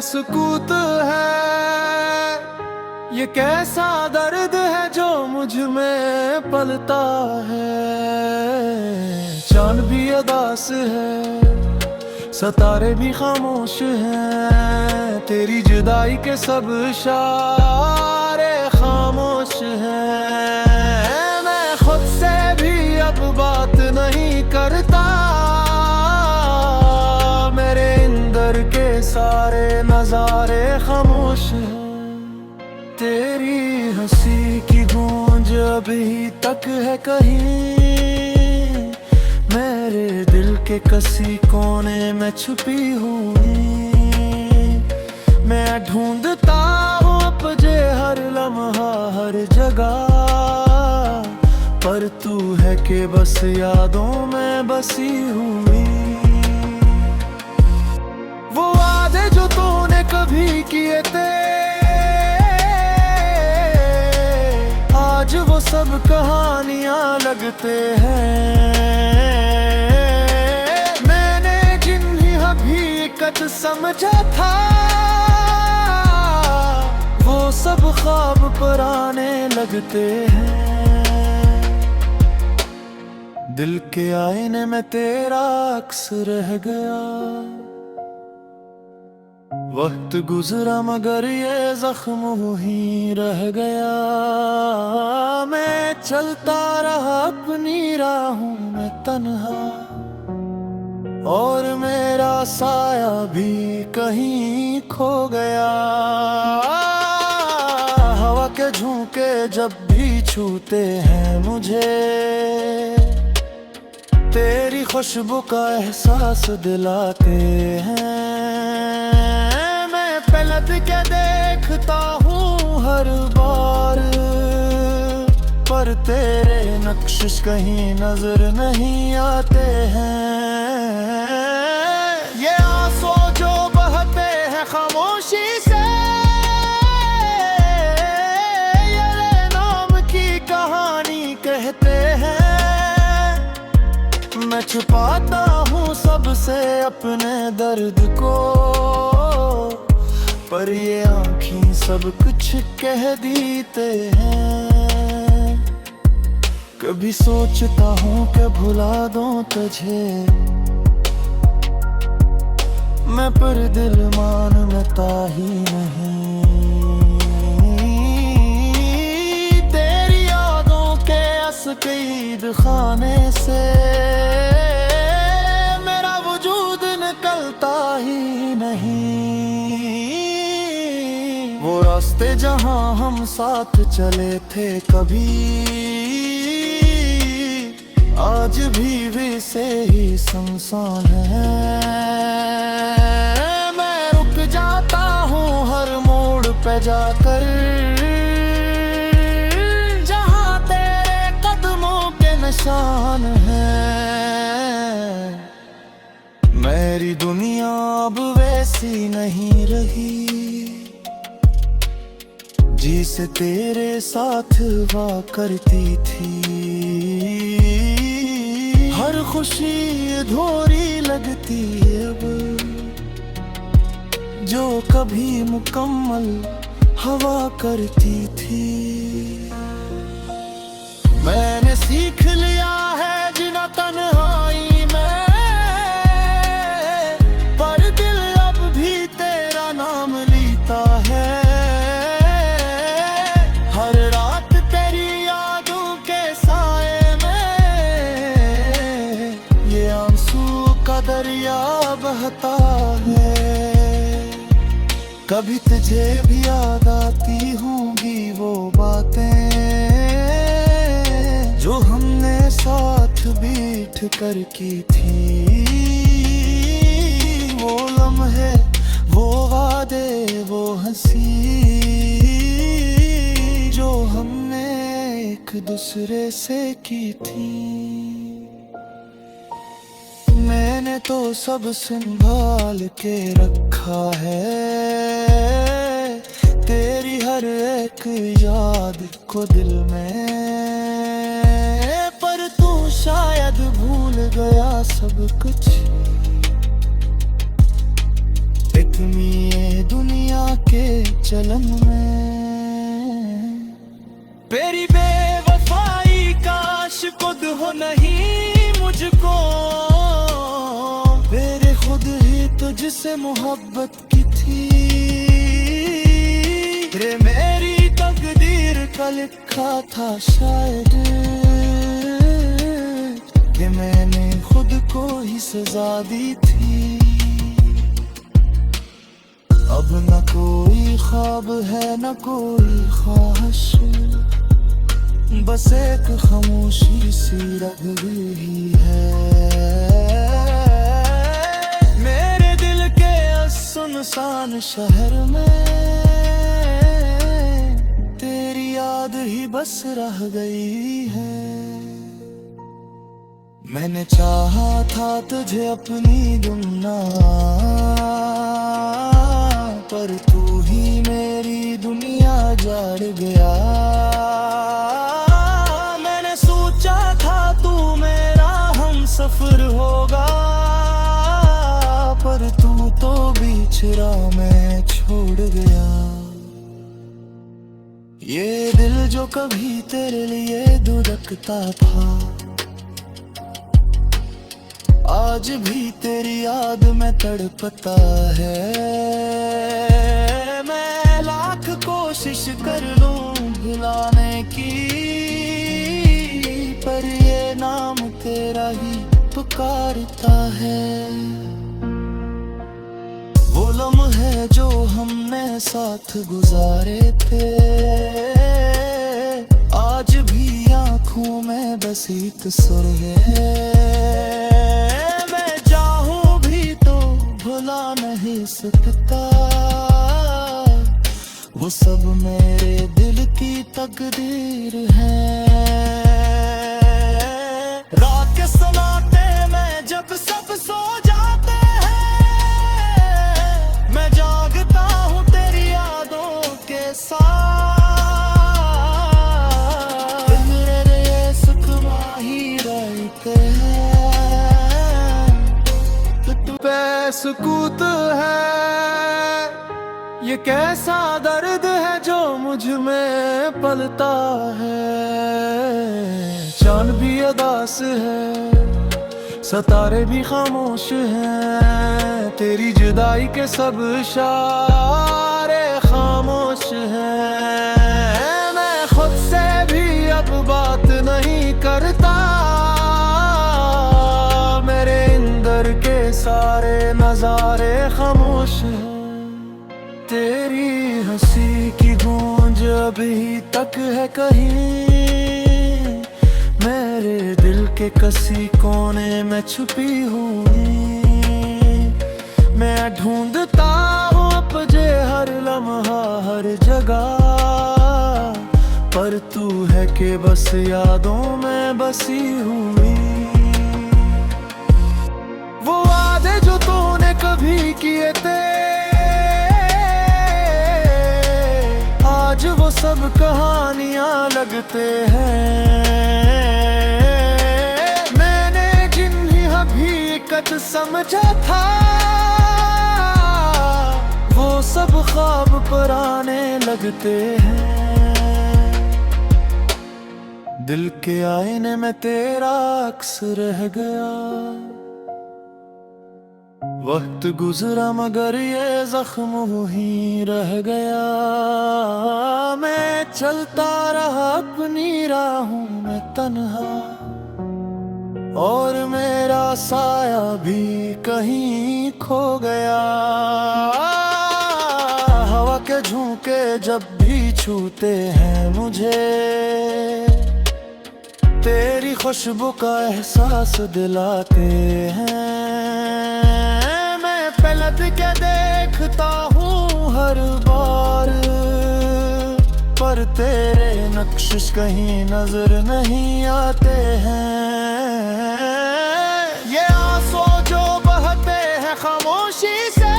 सुकूत है, ये कैसा दर्द है जो मुझ में पलता है। चांद भी उदास है, सितारे भी खामोश हैं, तेरी जुदाई के सब इशारे खामोश हैं। मैं खुद से भी अब बात नहीं करता, मेरे अंदर के सारे नजारे खामोश हैं। तेरी हंसी की गूंज अभी तक है कहीं, मेरे दिल के किसी कोने में छुपी हुई। मैं ढूंढता हूँ अपने हर लम्हा हर जगह, पर तू है कि बस यादों में बसी हुई। वो वादे जो तूने कभी किए थे, आज वो सब कहानियां लगते हैं। मैंने जिन्हें हकीकत समझा था, वो सब ख्वाब पुराने लगते हैं। दिल के आईने में तेरा अक्स रह गया, वक्त गुजरा मगर ये जख्म वहीं रह गया। मैं चलता रहा अपनी राहों में तन्हा, और मेरा साया भी कहीं खो गया। हवा के झोंके जब भी छूते हैं मुझे, तेरी खुशबू का एहसास दिलाते हैं। पलट के देखता हूँ हर बार, पर तेरे नक्श कहीं नजर नहीं आते हैं। ये आंसू जो बहते हैं खामोशी से, ये नाम की कहानी कहते हैं। मैं छुपाता हूँ सबसे अपने दर्द को, पर ये आँखें सब कुछ कह देते हैं। कभी सोचता हूँ कि भुला दूँ तुझे मैं, पर दिल मानता ही नहीं। तेरी यादों के असकीद खाने से मेरा वजूद निकलता ही नहीं। वो रास्ते जहां हम साथ चले थे कभी, आज भी वैसे ही सुनसान है। मैं रुक जाता हूँ हर मोड़ पे जाकर, जहां तेरे कदमों के निशान हैं। मेरी दुनिया अब वैसी नहीं रही, जिसे तेरे साथ हुआ करती थी। हर खुशी अधूरी लगती है अब, जो कभी मुकम्मल हवा करती थी। मैंने सीख लिया है जीना तन्हाई में, पर दिल अब भी तेरा नाम लेता है। दरिया बहता है, कभी तुझे भी याद आती होंगी वो बातें, जो हमने साथ बैठ कर की थी। वो लम्हे, वो वादे, वो हंसी, जो हमने एक दूसरे से की थी। मैंने तो सब संभाल के रखा है, तेरी हर एक याद को दिल में, पर तू शायद भूल गया सब कुछ। इतनी के चलन में। तेरी बेवफाई काश खुद हो नहीं मुझको, मेरे खुद ही तुझसे मोहब्बत की थी। रे मेरी तकदीर का लिखा था शायद कि मैंने खुद को ही सजा दी थी। अब न कोई ख्वाब है न कोई ख्वाहिश, बस एक खामोशी सी रह गई है मेरे दिल के सुनसान शहर में। तेरी याद ही बस रह गई है। मैंने चाहा था तुझे अपनी दुनिया, पर तू ही मेरी दुनिया जाड़ गया। मैंने सोचा था तू मेरा हमसफर होगा, पर तू तो बीच राह में छोड़ गया। ये दिल जो कभी तेरे लिए धड़कता था, आज भी तेरी याद में तड़पता है। मैं लाख कोशिश कर लूं भुलाने की, पर ये नाम तेरा ही पुकारता है। वो लम्हे जो हमने साथ गुजारे थे, आज भी आंखों में बसी तस्वीर है। भुला नहीं सकता, वो सब मेरे दिल की तकदीर है। रात के सन्नाटे में जब सब सो जाते हैं, मैं जागता हूँ तेरी यादों के साथ। मेरे सुखमा ही रहते हैं, सुकूत है ये कैसा दर्द है जो मुझ में पलता है। चांद भी उदास है, सितारे भी खामोश हैं, तेरी जुदाई के सब इशारे खामोश हैं। मैं खुद से भी अब बात नहीं करता, मेरे अंदर के सारे नजारे खामोश हैं। तेरी हंसी की गूंज अभी तक है कहीं, मेरे दिल के किसी कोने में छुपी हुई। मैं ढूंढता हूँ तुझे हर लम्हा हर जगह, पर तू है कि बस यादों में बसी हुई। वो वादे जो तूने कभी किए थे, आज वो सब कहानियां लगते हैं। मैंने जिन्हें हकीकत समझा था, वो सब ख्वाब पुराने लगते हैं। दिल के आईने में तेरा अक्स रह गया, वक्त गुजरा मगर ये जख्म वहीं रह गया। मैं चलता रहा अपनी राहों में तन्हा, और मेरा साया भी कहीं खो गया। हवा के झोंके जब भी छूते हैं मुझे, तेरी खुशबू का एहसास दिलाते हैं। पलट के देखता हूँ हर बार, पर तेरे नक्श कहीं नजर नहीं आते हैं। ये आंसू जो बहते हैं खामोशी से,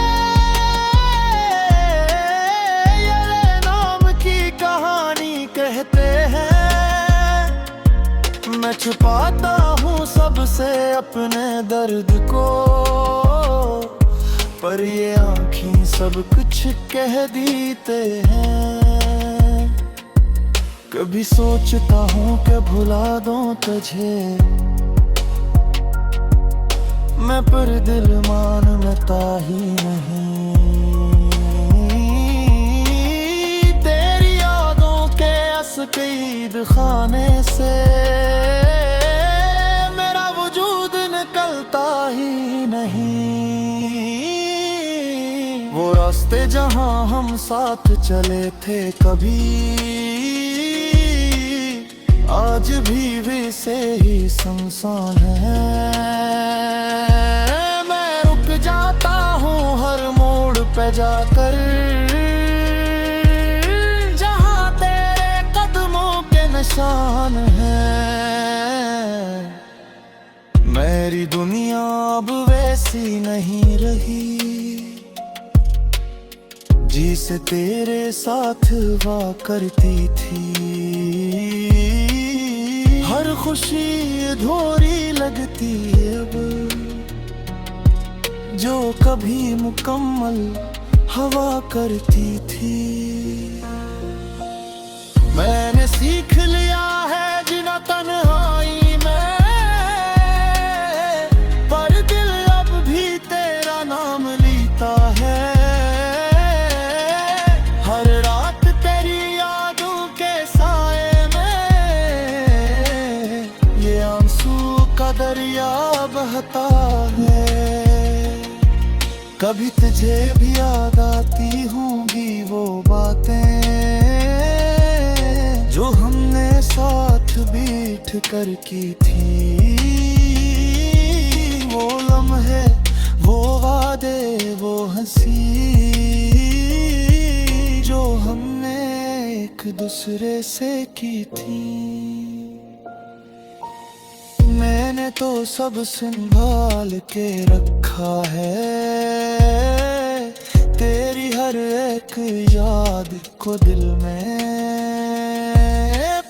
ये नाम की कहानी कहते हैं। मैं छुपाता हूँ सबसे अपने दर्द को, पर ये आँखें सब कुछ कह देते हैं। कभी सोचता हूँ कि भुला दूँ तुझे मैं, पर दिल मानता ही नहीं। तेरी यादों के कैद खाने से मेरा वजूद निकलता ही नहीं। वो रास्ते जहां हम साथ चले थे कभी, आज भी वैसे ही सुनसान है। मैं रुक जाता हूँ हर मोड़ पे जाकर, जहाँ तेरे कदमों के निशान हैं। मेरी दुनिया अब वैसी नहीं रही जिसे तेरे साथ हुआ करती थी। हर खुशी अधूरी लगती है अब, जो कभी मुकम्मल हवा करती थी। मैंने सीख लिया है जीना तन्हाई में, पर दिल अब भी तेरा नाम लेता है। हर रात तेरी यादों के साए में ये आंसू का दरिया बहता है। कभी तुझे भी याद आती होंगी वो बातें जो हमने साथ बैठ कर की थी। वो लम्हे, वो वादे, वो हंसी जो हमने एक दूसरे से की थी। मैंने तो सब संभाल के रखा है, तेरी हर एक याद को दिल में,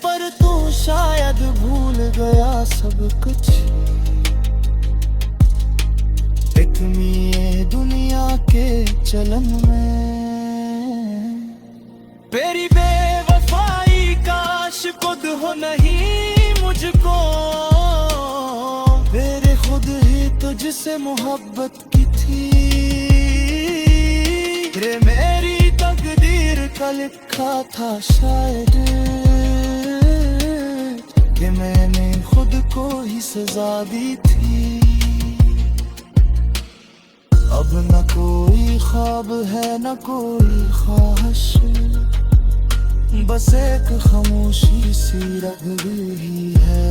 पर तू शायद भूल गया सब कुछ। इतनी ये दुनिया के चलन में तेरी बेवफाई काश खुद हो नहीं मुझको, मेरे खुद ही तुझसे मोहब्बत की थी। रे मेरी तकदीर का लिखा था शायद कि मैंने खुद को ही सजा दी थी। अब न कोई ख्वाब है न कोई ख्वाहिश, बस एक खामोशी सी रह गई है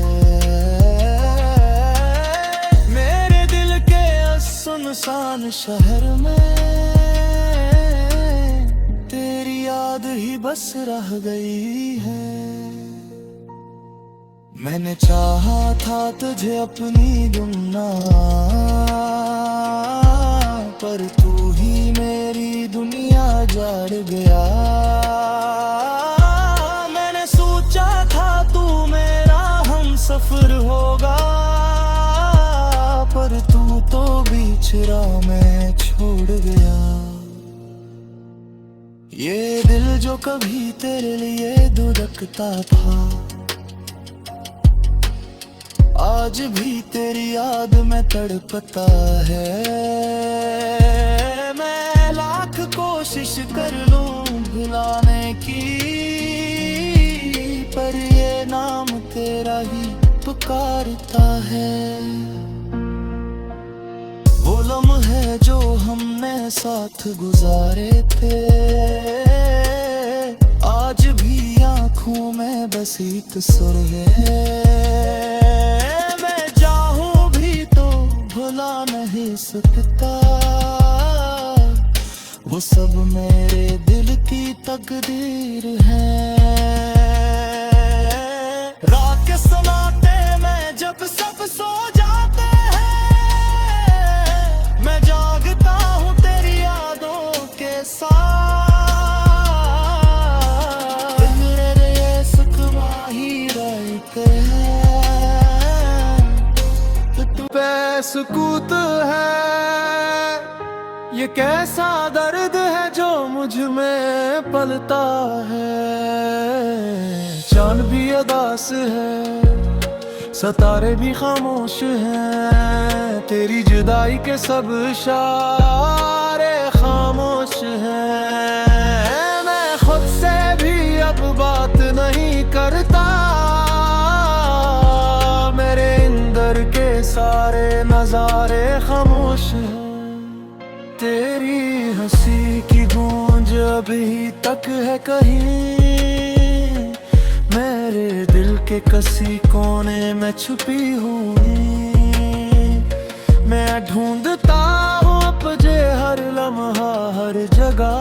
मेरे दिल के सुनसान शहर में। तेरी याद ही बस रह गई है। मैंने चाहा था तुझे अपनी दुनिया, पर तू ही मेरी दुनिया जाड़ गया। मैंने सोचा था तू मेरा हमसफर होगा, पर तू तो बीच राह में छोड़ गया। ये दिल जो कभी तेरे लिए धड़कता था, आज भी तेरी याद में तड़पता है। मैं लाख कोशिश कर लूं भुलाने की, पर ये नाम तेरा ही पुकारता है। वो लम्हे जो हमने साथ गुजारे थे, आज भी आंखों में बस एक सुर है। भुला नहीं सकता वो सब मेरे दिल की तकदीर है। रात के सन्नाटे में जब सब सो जाते हैं, मैं जागता हूँ तेरी यादों के साथ। मेरे सुखवा ही रहते हैं, सुकूत है ये कैसा दर्द है जो मुझ में पलता है। चांद भी उदास है, सितारे भी खामोश हैं, तेरी जुदाई के सब इशारे खामोश हैं। मैं खुद से भी अब बात नहीं करता, मेरे अंदर के सारे नजारे खामोश हैं। तेरी हंसी की गूंज अभी तक है कहीं, मेरे दिल के किसी कोने में छुपी हुई। मैं ढूंढता हूँ अपने हर लम्हा हर जगह,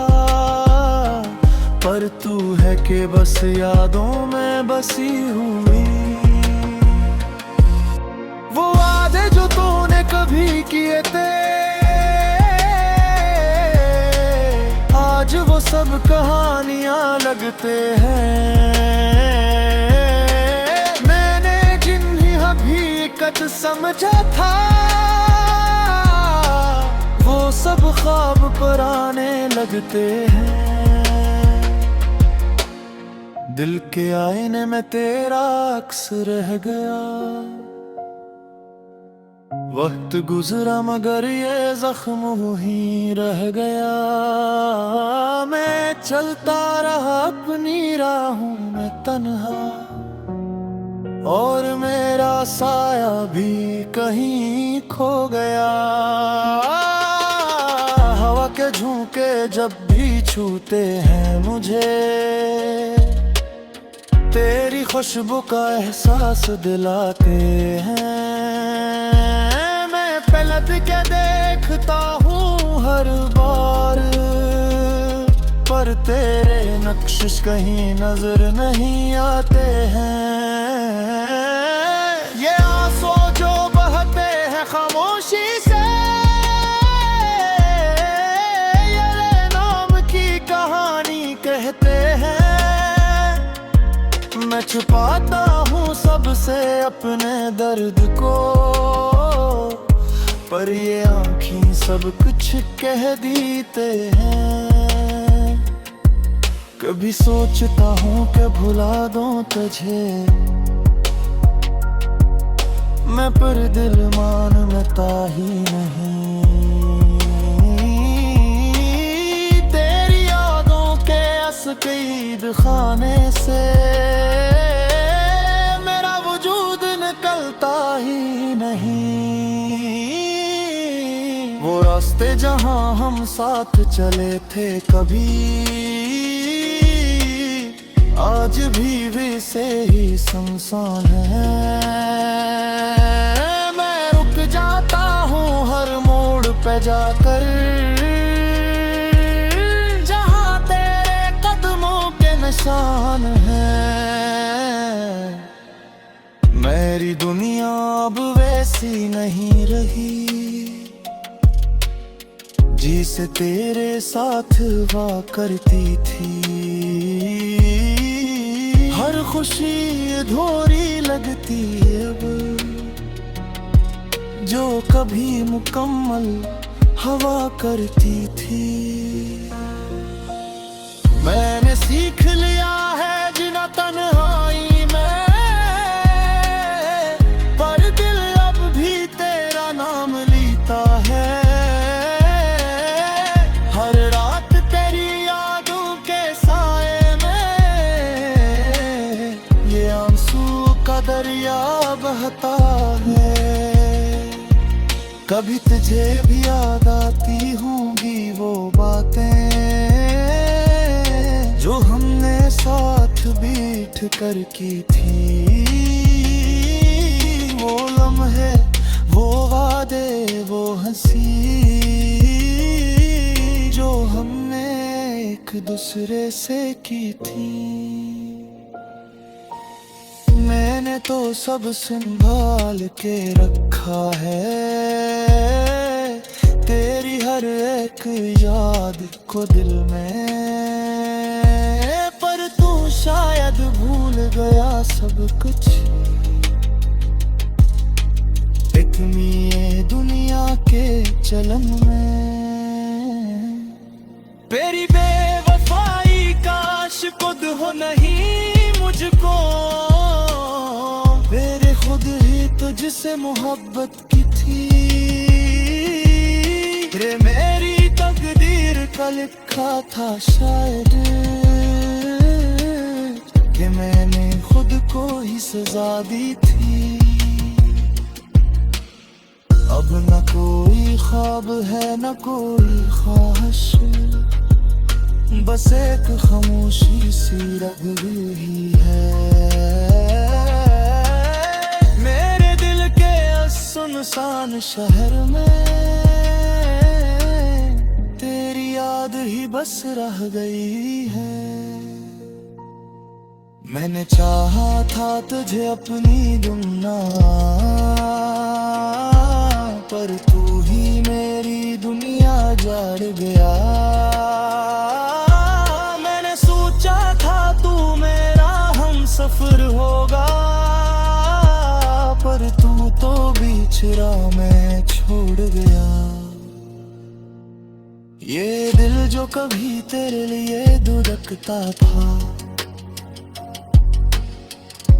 पर तू है कि बस यादों में बसी हुई। वो वादे जो तूने कभी किए थे, आज वो सब कहानियां लगते हैं। मैंने जिन्हें हकीकत समझा था, वो सब ख्वाब पुराने लगते हैं। दिल के आईने में तेरा अक्स रह गया, वक्त गुजरा मगर ये जख्म वहीं रह गया। मैं चलता रहा अपनी राहों में तन्हा, और मेरा साया भी कहीं खो गया। हवा के झोंके जब भी छूते हैं मुझे, तेरी खुशबू का एहसास दिलाते हैं। पलट के देखता हूँ हर बार, पर तेरे नक्श कहीं नजर नहीं आते हैं। ये आंसू जो बहते हैं खामोशी से, ये नाम की कहानी कहते हैं। मैं छुपाता हूँ सबसे अपने दर्द को, पर ये आँखें सब कुछ कह देते हैं। कभी सोचता हूँ कि भुला दूं तुझे मैं, पर दिल मानता ही नहीं। तेरी यादों के असकीद खाने से मेरा वजूद निकलता ही नहीं। वो रास्ते जहां हम साथ चले थे कभी, आज भी वैसे ही सुनसान है। मैं रुक जाता हूँ हर मोड़ पे जाकर, जहां तेरे कदमों के निशान हैं। मेरी दुनिया अब वैसी नहीं रही जिसे तेरे साथ हुआ करती थी। हर खुशी अधूरी लगती है अब, जो कभी मुकम्मल हवा करती थी। मैंने सीख लिया है जीना तन्हाई में, पर दिल अब भी तेरा नाम लेता है। दरिया बहता है, कभी तुझे भी याद आती होंगी वो बातें जो हमने साथ बैठ कर की थी। वो लम्हे, वो वादे, वो हंसी जो हमने एक दूसरे से की थी। मैंने तो सब संभाल के रखा है, तेरी हर एक याद को दिल में, पर तू शायद भूल गया सब कुछ। इतनी ये दुनिया के चलन में तेरी बेवफाई काश खुद हो नहीं मुझको, मेरे खुद ही तुझसे मोहब्बत की थी। रे मेरी तकदीर का लिखा था शायद कि मैंने खुद को ही सजा दी थी। अब न कोई ख्वाब है न कोई ख्वाहिश, बस एक खामोशी सी रह गई है मेरे दिल के सुनसान शहर में। तेरी याद ही बस रह गई है। मैंने चाहा था तुझे अपनी दुनिया, पर तू ही मेरी दुनिया जाड़ गया। मैंने सोचा था तू मेरा हमसफर होगा, पर तू तो बीच राह में छोड़ गया। ये दिल जो कभी तेरे लिए धड़कता था,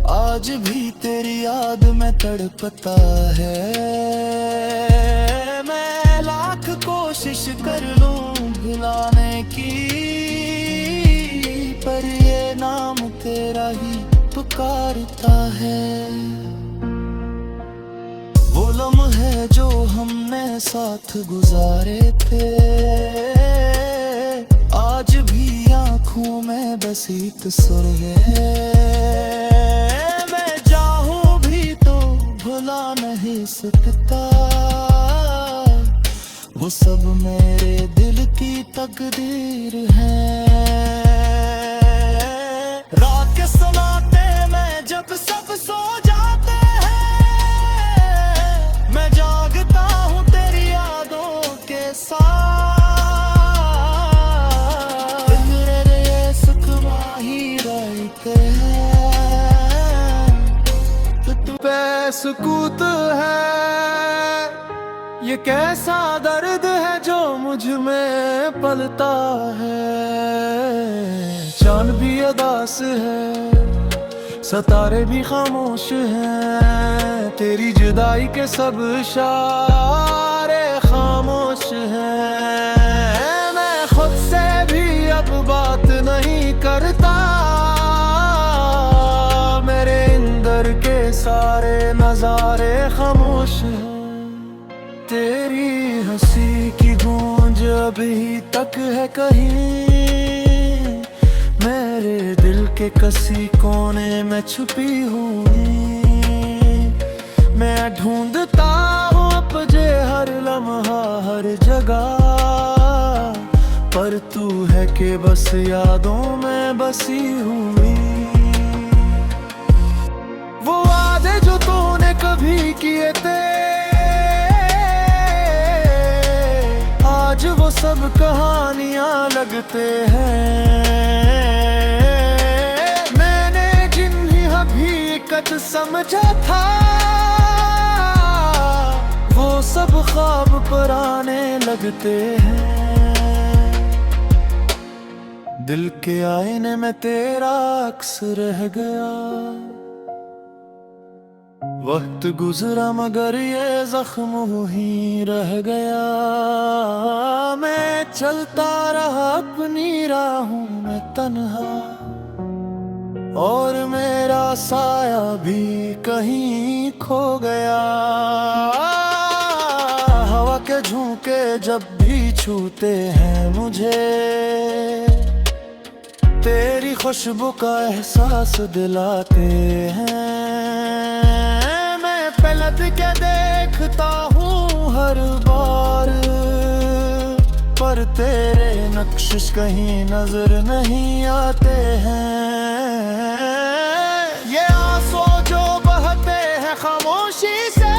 आज भी तेरी याद में तड़पता है। मैं लाख कोशिश कर लूं भुलाने की, पर ये नाम तेरा ही पुकारता है। वो लम्हे जो हमने साथ गुजारे थे, आज भी आंखों में बसी तस्वीर है। भुला नहीं सकता, वो सब मेरे दिल की तकदीर है। रात के सन्नाटे में जब सब सो जाते हैं, मैं जागता हूँ तेरी यादों के साथ। मेरे सुखवा ही रहते हैं, सुकूत है ये कैसा दर्द है जो मुझ में पलता है। चांद भी उदास है, सितारे भी खामोश हैं, तेरी जुदाई के सब इशारे खामोश हैं। मैं खुद से भी अब बात नहीं करता, मेरे अंदर के सारे नजारे खामोश हैं। तेरी हंसी की गूंज अभी तक है कहीं, मेरे दिल के किसी कोने में छुपी हुई। मैं ढूंढता हूँ तुझे हर लम्हा हर जगह, पर तू है कि बस यादों में बसी हुई। वो वादे जो तूने कभी किए थे, आज वो सब कहानियां लगते हैं। मैंने जिन्हें हकीकत समझा था, वो सब ख्वाब पुराने लगते हैं। दिल के आईने में तेरा अक्स रह गया, वक्त गुजरा मगर ये जख्म वहीं रह गया। मैं चलता रहा अपनी राहों में तन्हा, और मेरा साया भी कहीं खो गया। हवा के झोंके जब भी छूते हैं मुझे, तेरी खुशबू का एहसास दिलाते हैं। पलट के देखता हूँ हर बार, पर तेरे नक्श कहीं नजर नहीं आते हैं। ये आंसू जो बहते हैं खामोशी से,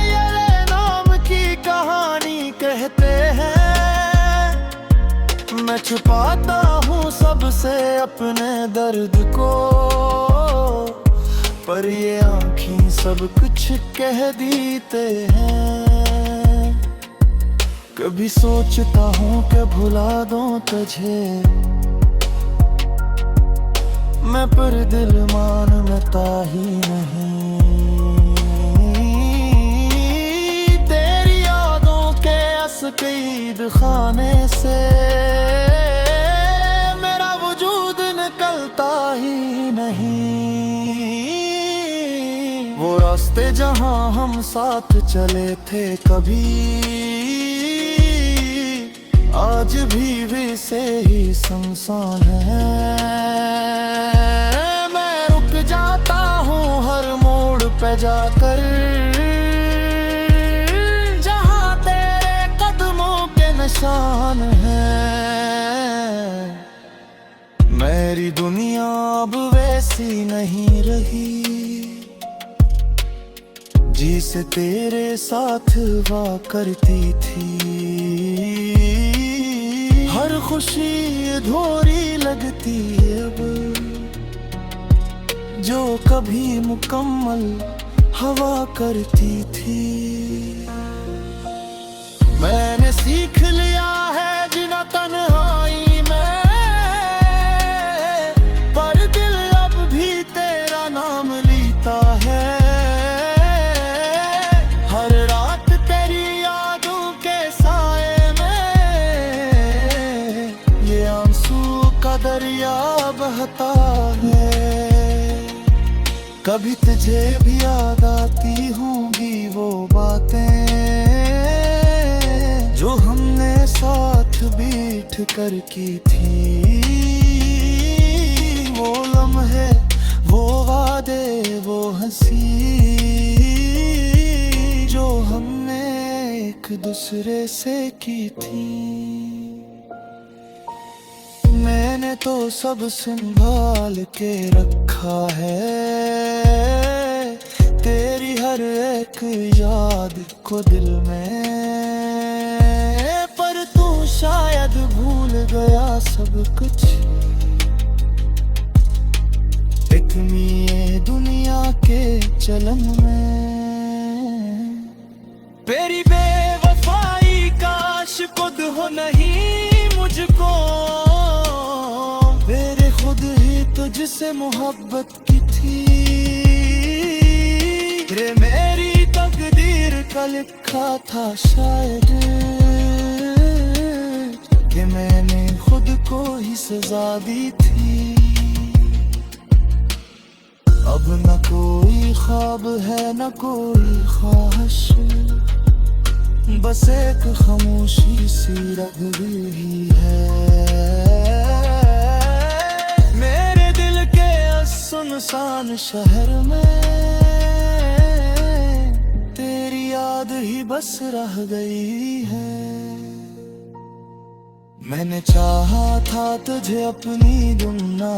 ये नाम की कहानी कहते हैं। मैं छुपाता हूँ सबसे अपने दर्द को, पर ये आँखें सब कुछ कह देते हैं। कभी सोचता हूँ कि भुला दूँ तुझे मैं, पर दिल मानता ही नहीं। तेरी यादों के असकीद खाने से मेरा वजूद निकलता ही नहीं। वो रास्ते जहाँ हम साथ चले थे कभी, आज भी वैसे ही सुनसान है। मैं रुक जाता हूँ हर मोड़ पे जाकर, जहाँ तेरे कदमों के निशान हैं। मेरी दुनिया अब वैसी नहीं रही जिसे तेरे साथ हुआ करती थी। हर खुशी अधूरी लगती है अब, जो कभी मुकम्मल हवा करती थी। मैंने सीख लिया है जीना तन्हाई में, पर दिल अब भी तेरा नाम लेता है। हर रात तेरी यादों के साए में ये आंसू का दरिया बहता है। कभी तुझे भी याद आती होंगी वो बातें जो हमने साथ बैठ कर की थी। वो लम्हे, वो वादे, वो हंसी जो हमने एक दूसरे से की थी। मैंने तो सब संभाल के रखा है, तेरी हर एक याद को दिल में, पर तू शायद भूल गया सब कुछ। इतनी ये दुनिया के चलन में तेरी बेवफाई काश खुद हो नहीं मुझको, मेरे खुद ही तुझसे मोहब्बत की थी। रे मेरी तकदीर का लिखा था शायद कि मैंने खुद को ही सजा दी थी। अब न कोई ख्वाब है न कोई ख्वाहिश, बस एक खामोशी सी रग ही है। मेरे दिल के सुनसान शहर में तेरी याद ही बस रह गई है। मैंने चाहा था तुझे अपनी दुनिया,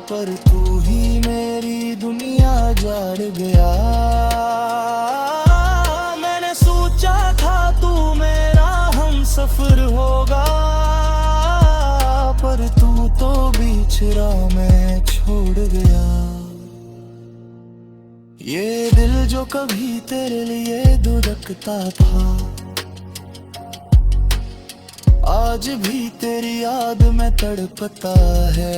पर तू ही मेरी दुनिया जाड़ गया। मैंने सोचा था तू मेरा हमसफर होगा, पर तू तो बीच राह में छोड़ गया। ये दिल जो कभी तेरे लिए धड़कता था, आज भी तेरी याद में तड़पता है।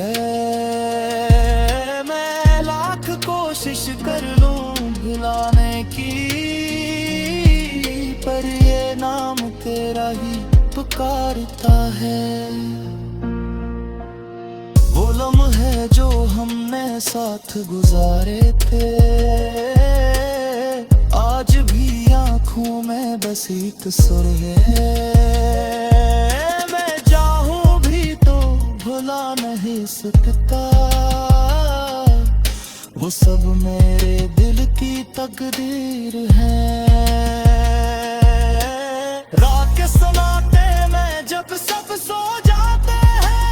मैं लाख कोशिश कर लूं भुलाने की, पर ये नाम तेरा ही पुकारता है। वो लम्हे जो हमने साथ गुजारे थे, आज भी आंखों में बस एक सुर है। भुला नहीं सकता, वो सब मेरे दिल की तकदीर है। रात के सन्नाटे में जब सब सो जाते हैं,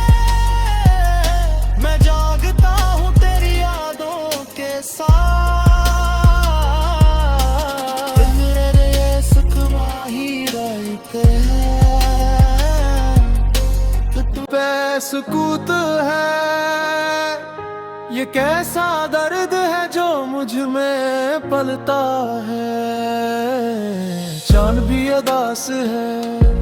मैं जागता हूँ तेरी यादों के साथ। मेरे सुखमा ही रहते हैं, सुकूत है ये कैसा दर्द है जो मुझ में पलता है। चांद भी अदास है।